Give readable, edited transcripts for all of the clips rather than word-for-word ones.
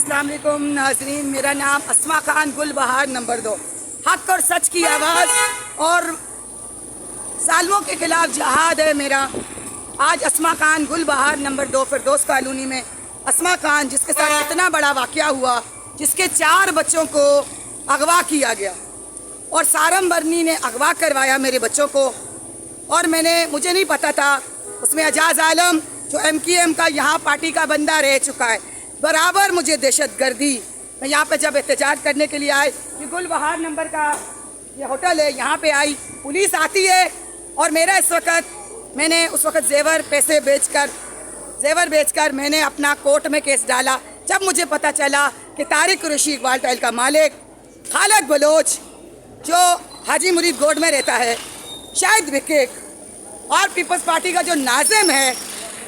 अस्सलाम वालेकुम नाज़रीन, मेरा नाम अस्मा खान गुलबहार नंबर 2, हक और सच की आवाज़ और सालों के खिलाफ जहाद है मेरा। आज अस्मा खान गुलबहार नंबर 2 फिरदौस कॉलोनी में अस्मा खान, जिसके साथ इतना बड़ा वाक़या हुआ, जिसके 4 बच्चों को अगवा किया गया और सारम बरनी ने अगवा करवाया मेरे बच्चों को। और मुझे नहीं पता था, उसमें एजाज आलम जो MKM का यहाँ पार्टी का बंदा रह चुका है, बराबर मुझे दहशत गर्दी। मैं यहाँ पे जब एहतजाज करने के लिए आए, ये गुलबहार नंबर का ये होटल है, यहाँ पे आई, पुलिस आती है और मेरा मैंने उस वक़्त जेवर बेचकर मैंने अपना कोर्ट में केस डाला। जब मुझे पता चला कि तारिक कुरैशी इकबाल टाइल का मालिक खालिद बलोच जो हाजी मुरीद गोड में रहता है, शाहिद विकेक और पीपल्स पार्टी का जो नाजिम है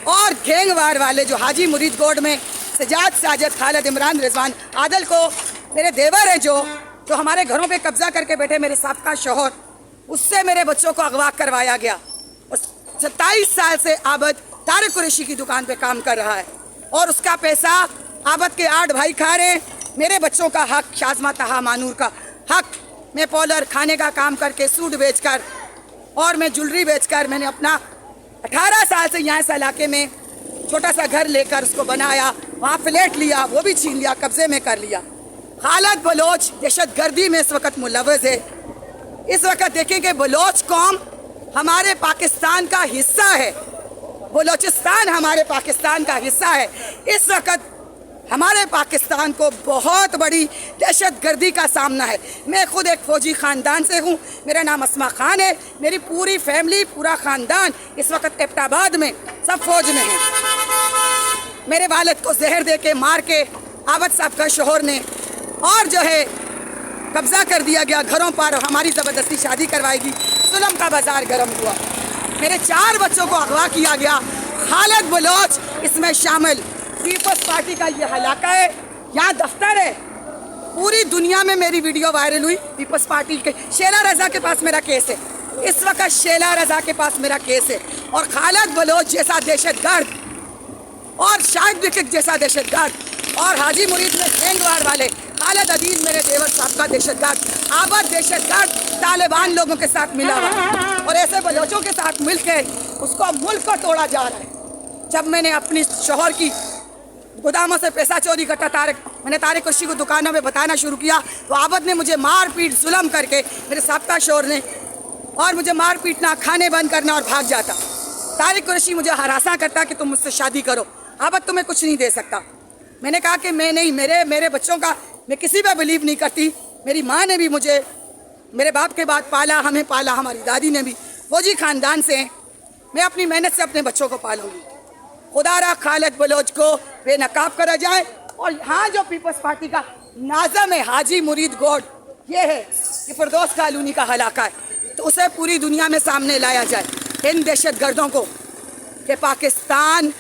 और गैंगवार वाले जो हाजी मुरीद गोड में सजाद, साजिद, खालिद, इमरान, रिजवान, आदल को मेरे देवर हैं जो हमारे घरों पे कब्जा करके बैठे, मेरे साबका शौहर, उससे मेरे बच्चों को अगवा करवाया गया। 27 साल से आबद तारिक कुरैशी की दुकान पे काम कर रहा है और उसका पैसा आबद के 8 भाई खा रहे हैं। मेरे बच्चों का हक, शाज़मा तहा मानूर का हक, मैं पॉलर खाने का काम करके, सूट बेचकर और मैं ज्वेलरी बेचकर, मैंने अपना 18 साल से यहाँ इस इलाके में छोटा सा घर लेकर उसको बनाया, वहाँ फ्लैट लिया, वो भी छीन लिया, कब्जे में कर लिया। खालिद बलोच दहशत गर्दी में इस वक्त मुलव्वस है। इस वक्त देखें कि बलोच कौम हमारे पाकिस्तान का हिस्सा है, बलोचिस्तान हमारे पाकिस्तान का हिस्सा है। इस वक्त हमारे पाकिस्तान को बहुत बड़ी दहशत गर्दी का सामना है। मैं खुद एक फ़ौजी ख़ानदान से हूँ, मेरा नाम अस्मा खान है, मेरी पूरी फैमिली, पूरा ख़ानदान इस वक्त एबटाबाद में सब फौज में है। मेरे वालिद को जहर दे के मार के आबद साहब का शोहर ने और जो है कब्ज़ा कर दिया गया घरों पर, हमारी ज़बरदस्ती शादी करवाएगी, जुल्म का बाजार गर्म हुआ, मेरे 4 बच्चों को अगवा किया गया। खालिद बलोच इसमें शामिल। पीपल्स पार्टी का ये इलाका है, यहाँ दफ्तर है, पूरी दुनिया में मेरी वीडियो वायरल हुई। पीपल्स पार्टी के शेला रजा के पास मेरा केस है, इस वक्त शेला रजा के पास मेरा केस है। और खालिद बलोच जैसा दहशतगर्द और शाहिद विकेक जैसा दहशतगर्द और हाजी मुरीद में गैंगवार वाले खालिद अदील मेरे देवर साहब का दहशतगर्द, आबद दहशतगर्द तालिबान लोगों के साथ मिला हुआ और ऐसे बलोचों के साथ मिलकर उसको मुल्क को तोड़ा जा रहा है। जब मैंने अपनी शोहर की गोदामों से पैसा चोरी करता मैंने तारिक कुरैशी को दुकानों में बताना शुरू किया, तो आबद ने मुझे मार पीट जुल्म करके, मेरे साबका शोहर ने, और मुझे मार पीटना, खाने बंद करना और भाग जाता। तारिक कुरैशी मुझे हरासा करता कि तुम मुझसे शादी करो, आबद तुम्हें कुछ नहीं दे सकता। मैंने कहा कि मैं नहीं, मेरे बच्चों का मैं किसी पर बिलीव नहीं करती। मेरी माँ ने भी मुझे मेरे बाप के बाद पाला, हमें पाला, हमारी दादी ने भी, फौजी ख़ानदान से, मैं अपनी मेहनत से अपने बच्चों को पालूंगी। खुदा रहा खालिद बलोच को बेनकाब करा जाए। और यहाँ जो पीपल्स पार्टी का नाज़िम है हाजी मुरीद गोड, ये है, ये फिरदौस कॉलोनी का इलाका है, तो उसे पूरी दुनिया में सामने लाया जाए इन दहशत गर्दों को कि पाकिस्तान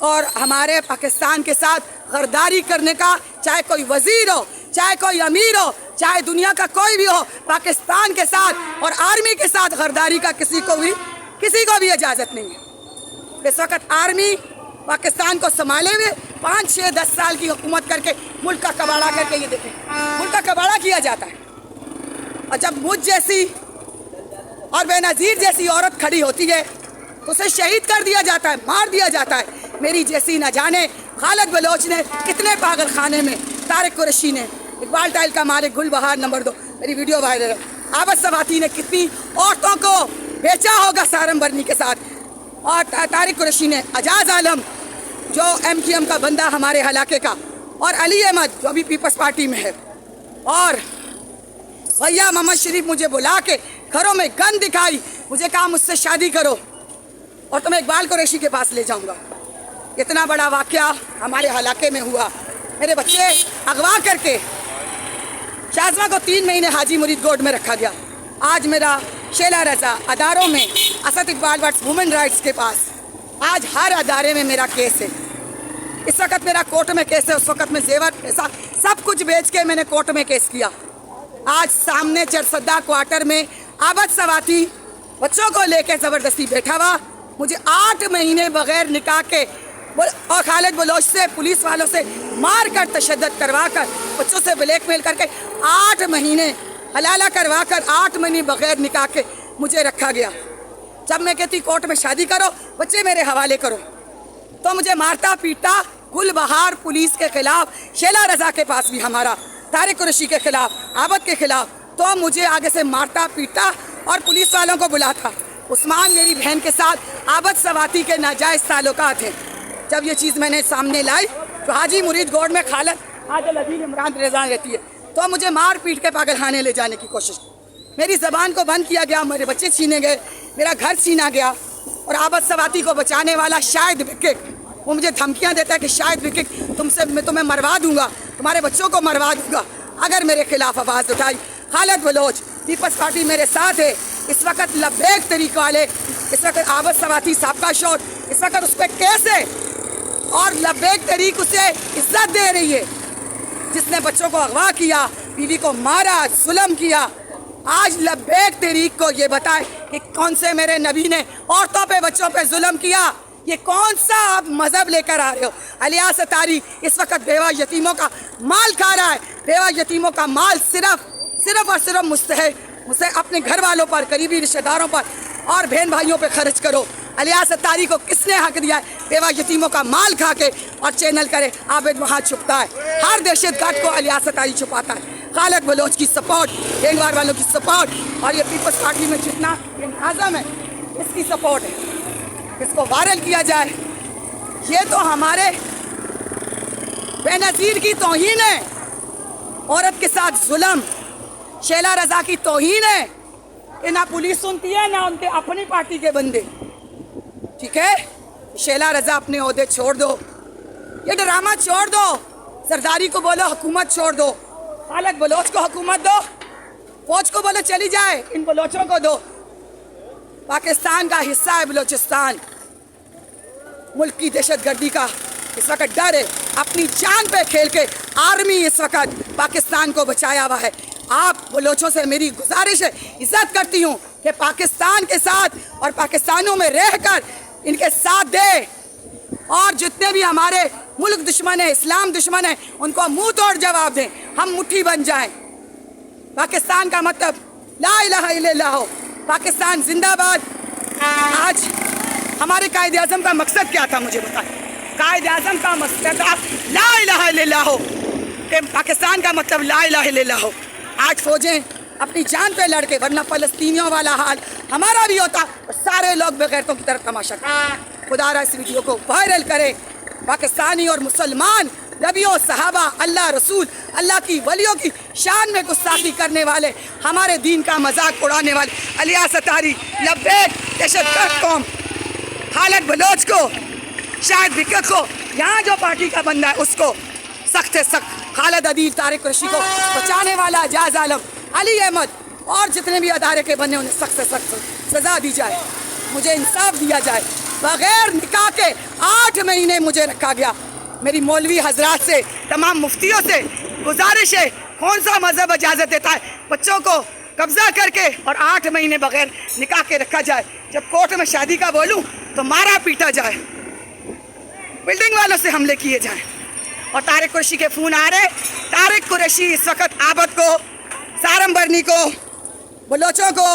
और हमारे पाकिस्तान के साथ गद्दारी करने का, चाहे कोई वजीर हो, चाहे कोई अमीर हो, चाहे दुनिया का कोई भी हो, पाकिस्तान के साथ और आर्मी के साथ गद्दारी का किसी को भी इजाज़त नहीं है। इस वक्त आर्मी पाकिस्तान को संभाले हुए 5, 6, 10 साल की हुकूमत करके मुल्क का कबाड़ा करके, ये देखें, मुल्क का कबाड़ा किया जाता है। और जब मुझ जैसी और बेनज़ीर जैसी औरत खड़ी होती है तो उसे शहीद कर दिया जाता है, मार दिया जाता है। मेरी जैसी न जाने खालिद बलोच ने कितने पागल खाने में, तारिक कुरैशी ने, इकबाल टाइल का मालिक गुलबहार नंबर 2, मेरी वीडियो वायरल है, आबद सवाती ने कितनी औरतों को बेचा होगा सारम बरनी के साथ, और तारिक कुरैशी ने, एजाज आलम जो MKM का बंदा हमारे इलाके का, और अली अहमद जो अभी पीपल्स पार्टी में है, और भैया मोहम्मद शरीफ मुझे बुला के घरों में गन दिखाई, मुझे कहा मुझसे शादी करो और तुम्हें इकबाल कुरैशी के पास ले जाऊंगा। इतना बड़ा वाक़या हमारे इलाके में हुआ। मेरे बच्चे अगवा करके शाज़मा को 3 महीने हाजी मुरीद गोड में रखा गया। आज मेरा शेला रजा अदारों में, असद इकबाल बट्स वुमेन राइट्स के पास, आज हर अदारे में मेरा केस है। इस वक्त मेरा कोर्ट में केस है, उस वक्त मैं जेवर पैसा सब कुछ बेच के मैंने कोर्ट में केस किया। आज सामने चरसद्दा क्वार्टर में आबद सवाती बच्चों को लेकर ज़बरदस्ती बैठा हुआ, मुझे 8 महीने बगैर निकाह के और खालिद बलोच से पुलिस वालों से मार कर तशद्दुद करवा कर बच्चों से ब्लैकमेल करके 8 महीने हलाला करवा कर 8 महीने बगैर निकाह के मुझे रखा गया। जब मैं कहती कोर्ट में शादी करो, बच्चे मेरे हवाले करो, तो मुझे मारता पीटता। गुलबहार पुलिस के खिलाफ, शेला रजा के पास भी हमारा, तारिक कुरैशी के खिलाफ, आबद के खिलाफ, तो मुझे आगे से मारता पीटता और पुलिस वालों को बुलाता। उस्मान मेरी बहन के साथ आबद सवाती के नाजायज़ ताल्लुकात हैं। जब ये चीज़ मैंने सामने लाई तो हाजी मुरीद गौड़ में खालद आदिल अदील इमरान रजा रहती है, तो मुझे मार पीट के पागलखाने ले जाने की कोशिश। मेरी ज़बान को बंद किया गया, मेरे बच्चे छीने गए, मेरा घर छीना गया। और आबद सवाती को बचाने वाला शाहिद विकिक, वो मुझे धमकियां देता है कि शाहिद विकिक मैं तुम्हें मरवा दूंगा, तुम्हारे बच्चों को मरवा दूंगा अगर मेरे खिलाफ आवाज़ उठाई। खालिद बलोच पीपल्स पार्टी मेरे साथ है। इस वक्त लब्बैक तरीक़ वाले, इस वक्त आबद सवाती साहब का शोर, इस वक्त उस पर केस है और लब्बैक तरीक़ उसे इज्जत दे रही है। जिसने बच्चों को अगवा किया, बीवी को मारा, जुल्म किया, आज लब्बैक तरीक़ को ये बताए कि कौन से मेरे नबी ने औरतों पे बच्चों पे जुल्म किया। ये कौन सा आप मज़हब लेकर आ रहे हो? इलियास अतारी इस वक्त बेवा यतीमों का माल खा रहा है। बेवा यतीमों का माल सिर्फ और सिर्फ मुझसे अपने घर वालों पर, करीबी रिश्तेदारों पर और बहन भाइयों पे खर्च करो। इलियास अतारी को किसने हक दिया है बेवा यतीमों का माल खा के और चैनल करे? आबिद वहाँ छुपता है, हर दहशतगर्द को इलियास अतारी छुपाता है। खालिद बलोच की सपोर्ट, गैंगवार वालों की सपोर्ट और ये पीपल्स पार्टी में जितना आज़म है इसकी सपोर्ट है। इसको वायरल किया जाए, ये तो हमारे बेनज़ीर की तौहीन है। औरत के साथ जुल्म, शेला रजा की तौहीन है। ये ना पुलिस सुनती है ना उनके अपनी पार्टी के बंदे। ठीक है, शेला रजा अपने ओहदे छोड़ दो, ये ड्रामा छोड़ दो, सरदारी को बोलो हुकूमत छोड़ दो, खालिद बलोच को हुकूमत दो, फौज को बोलो चली जाए, इन बलोचों को दो। पाकिस्तान का हिस्सा है बलोचिस्तान, मुल्क की दहशतगर्दी का इस वक्त डर है। अपनी जान पे खेल के आर्मी इस वक्त पाकिस्तान को बचाया हुआ है। आप बलोचों से मेरी गुजारिश है, इज्जत करती हूँ कि पाकिस्तान के साथ और पाकिस्तानों में रहकर इनके साथ दे और जितने भी हमारे मुल्क दुश्मन है, इस्लाम दुश्मन है, उनको मुंह तोड़ जवाब दें, हम मुट्ठी बन जाएं। पाकिस्तान का मतलब ला इलाहा इल्लल्लाह हो, पाकिस्तान जिंदाबाद। आज हमारे कायदे आज़म का मकसद क्या था मुझे बताएं? कायदे आज़म का मकसद था ला इलाहा इल्लल्लाह हो, पाकिस्तान का मतलब ला इलाहा इल्लल्लाह हो। आज फौजें अपनी जान पे लड़के, वरना फ़लस्तीनियों वाला हाल हमारा भी होता और सारे लोग बेगैरतों की तरफ तमाशा करें। खुदारा इस वीडियो को वायरल करें। पाकिस्तानी और मुसलमान नबियों, सहाबा, अल्लाह रसूल, अल्लाह की वलियों की शान में गुस्ताखी करने वाले, हमारे दीन का मजाक उड़ाने वाले इलियास अतारी, लब्बैक दहशतगर्द कौम, खालिद बलोच को, शाहिद विकिक को, यहाँ जो पार्टी का बंदा है उसको सख्त से सख्त, खालिद अदील, तारिक कुरैशी को बचाने वाला एजाज आलम, अली अहमद और जितने भी अदारे के बने उन्हें सख्त से सख्त सज़ा दी जाए, मुझे इंसाफ दिया जाए। बग़ैर निकाह के 8 महीने मुझे रखा गया। मेरी मौलवी हजरात से, तमाम मुफ्तियों से गुजारिश है, कौन सा मज़हब इजाज़त देता है बच्चों को कब्ज़ा करके और 8 महीने बग़ैर निकाह के रखा जाए? जब कोर्ट में शादी का बोलूँ तो मारा पीटा जाए, बिल्डिंग वालों से हमले किए जाएँ। और तारिक कुरैशी के फ़ोन आ रहे। तारिक कुरैशी इस वक्त आबद को, सारम बरनी को, बलोचों को,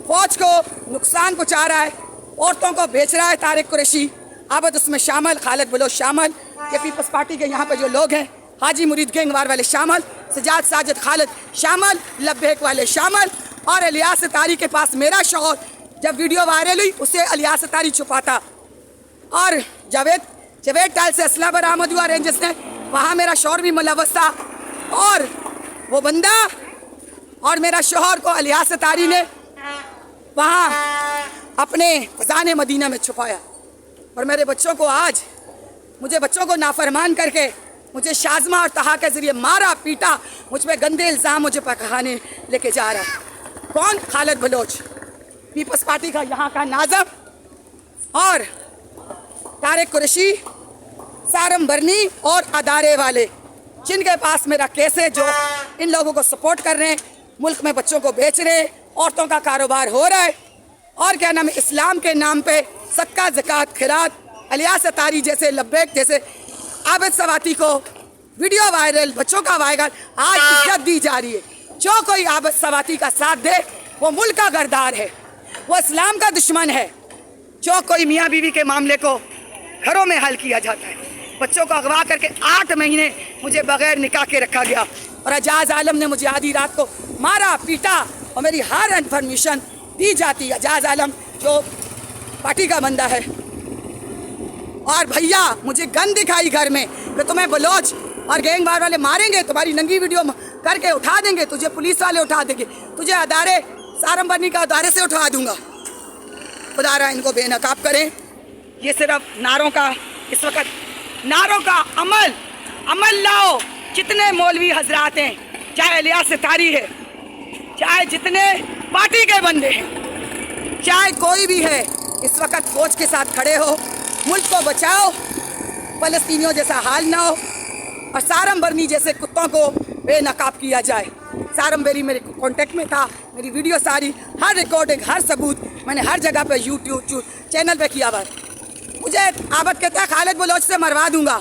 फौज को नुकसान पहुँचा रहा है, औरतों को बेच रहा है। तारिक कुरैशी, आबद उसमें शामिल, खालिद बलोच शामिल, ये पीपल्स पार्टी के यहाँ पे जो लोग हैं, हाजी मुरीद गैंगवार वाले शामिल, सजाद साजिद खालिद शामिल, लब्बैक वाले शामिल। और इलियास अतारी के पास मेरा शौहर, जब वीडियो वायरल हुई उसे इलियास अतारी छुपाता। और जवेद टाइल से असला बरामद हुआ रेंजर्स ने, वहाँ मेरा शौहर भी मुलव्वस था। और वो बंदा और मेरा शौहर को इलियास अतारी ने वहाँ अपने फ़ज़ान मदीना में छुपाया। और मेरे बच्चों को आज, मुझे बच्चों को नाफरमान करके मुझे शाज़मा और तहा के ज़रिए मारा पीटा, मुझ पर गंदे इल्ज़ाम मुझे पकाने लेके जा रहा है। कौन? खालिद बलोच, पीपल्स पार्टी का यहाँ का नाज़िम, और तारिक कुरैशी, सारम बरनी और अदारे वाले जिनके पास मेरा केस है, जो इन लोगों को सपोर्ट कर रहे हैं, मुल्क में बच्चों को बेच रहे हैं, औरतों का कारोबार हो रहा है। और क्या नाम है, इस्लाम के नाम पे सदका ज़कात खिरात इलियास अतारी जैसे, लब्बैक जैसे आबिद सवाती को वीडियो वायरल, बच्चों का वायरल, आज इज्जत दी जा रही है। जो कोई आबिद सवाती का साथ दे वो मुल्क का गरदार है, वो इस्लाम का दुश्मन है। जो कोई मियाँ बीवी के मामले को घरों में हल किया जाता है, बच्चों को अगवा करके 8 महीने मुझे बगैर निकाह के रखा गया और एजाज आलम ने मुझे आधी रात को मारा पीटा और मेरी हर इन्फॉर्मेशन दी जाती है। एजाज आलम जो पार्टी का बंदा है, और भैया मुझे गन दिखाई घर में कि तुम्हें बलोच और गैंगवार वाले मारेंगे, तुम्हारी नंगी वीडियो करके उठा देंगे, तुझे पुलिस वाले उठा देंगे, तुझे अदारे सारम बर्नी का अदारे से उठा दूंगा। खुदा रहा इनको बेनकाब करें। ये सिर्फ नारों का, इस वक्त नारों का अमल लाओ। जितने मौलवी हजरात हैं, चाहे इलियास अतारी है, चाहे जितने पार्टी के बंदे हैं, चाहे कोई भी है, इस वक्त फौज के साथ खड़े हो, मुल्क को बचाओ, फलस्तीनियों जैसा हाल ना हो और सारम बर्नी जैसे कुत्तों को बेनकाब किया जाए। सारम बर्नी मेरे कांटेक्ट में था, मेरी वीडियो सारी, हर रिकॉर्डिंग, हर सबूत मैंने हर जगह पे यूट्यूब चैनल पे किया हुआ। मुझे आबद कहता है खालिद बलोच से मरवा दूंगा,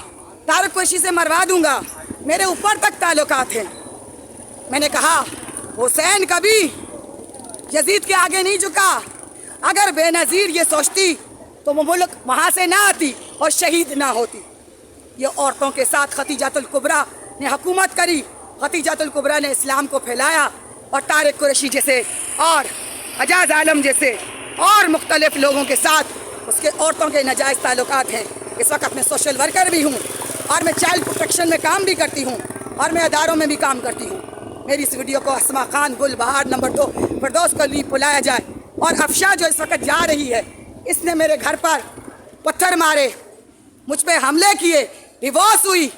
तारिक कुरैशी से मरवा दूंगा, मेरे ऊपर तक ताल्लुकात हैं। मैंने कहा हुसैन कभी यजीद के आगे नहीं झुका। अगर बेनज़ीर ये सोचती तो वो मुल्क वहाँ से ना आती और शहीद ना होती। ये औरतों के साथ खतीजातुल कुबरा ने हुकूमत करी, खतीजातुल कुबरा ने इस्लाम को फैलाया और तारिक कुरैशी जैसे और एजाज आलम जैसे और मुख्तलिफ लोगों के साथ उसके औरतों के नाजायज़ ताल्लुकात हैं। इस वक्त मैं सोशल वर्कर भी हूँ और मैं चाइल्ड प्रोटेक्शन में काम भी करती हूँ और मैं अदारों में भी काम करती हूँ। मेरी इस वीडियो को अस्मा खान गुल बहार नंबर 2 फिरदौस को ली बुलाया जाए। और अफशा जो इस वक्त जा रही है, इसने मेरे घर पर पत्थर मारे, मुझ पे हमले किए, डिवोर्स हुई,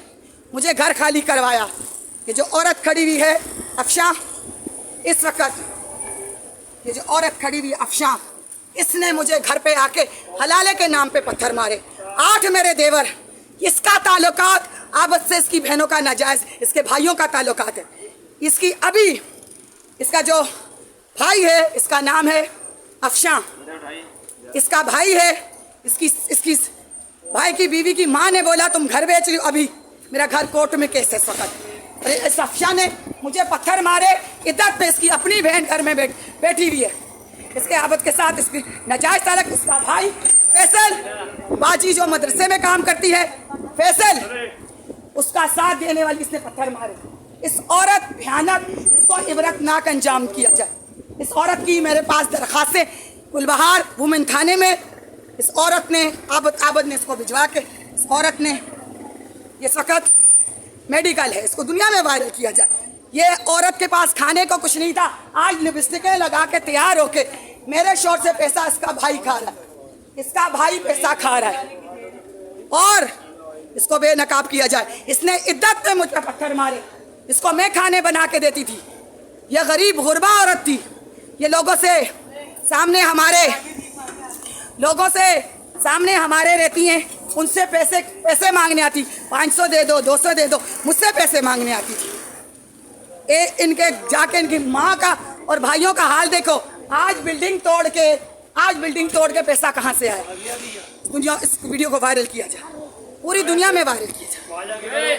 मुझे घर खाली करवाया। ये जो औरत खड़ी हुई है अफशा, इस वक्त ये जो औरत खड़ी हुई अफशा, इसने मुझे घर पे आके हलाले के नाम पे पत्थर मारे। 8 मेरे देवर, इसका ताल्लुकात आबद से, इसकी बहनों का नाजायज़, इसके भाइयों का ताल्लुकात है। इसकी अभी इसका जो भाई है, इसका नाम है अफशा, इसका भाई है, इसकी भाई की बीवी की माँ ने बोला तुम घर बेच रही हो। अभी मेरा घर कोर्ट में केस है इस वक्त। इस अफशा ने मुझे पत्थर मारे, इद्दत पे इसकी अपनी बहन घर में बैठी हुई है, इसके आबद के साथ इसकी नाजायज़ ताल्लुक। इसका भाई फैसल बाजी जो मदरसे में काम करती है, फैसल, उसका साथ देने वाली इसने पत्थर मारे। इस औरत भयानक, इसको इबरतनाक अंजाम किया जाए। इस औरत की मेरे पास दरखास्तें गुलबहार वुमेन थाने में, इस औरत ने आबद ने इसको भिजवा के, इस औरत ने ये वक्त मेडिकल है, इसको दुनिया में वायरल किया जाए। ये औरत के पास खाने को कुछ नहीं था, आज लिपस्टिकें लगा के तैयार होके मेरे शोर से पैसा इसका भाई खा रहा है, इसका भाई पैसा खा रहा है और इसको बेनकाब किया जाए। इसने इद्दत पे मुझ पर पत्थर मारे, इसको मैं खाने बना के देती थी। यह गरीब गुरबा औरत थी, ये लोगों से सामने हमारे रहती हैं, उनसे पैसे मांगने आती, 500 दे दो, 200 दे दो, मुझसे पैसे मांगने आती थी। इनके जाके इनकी माँ का और भाइयों का हाल देखो। आज बिल्डिंग तोड़ के पैसा कहाँ से आया। दुनिया, इस वीडियो को वायरल किया जाए, पूरी दुनिया में वायरल किया जाए।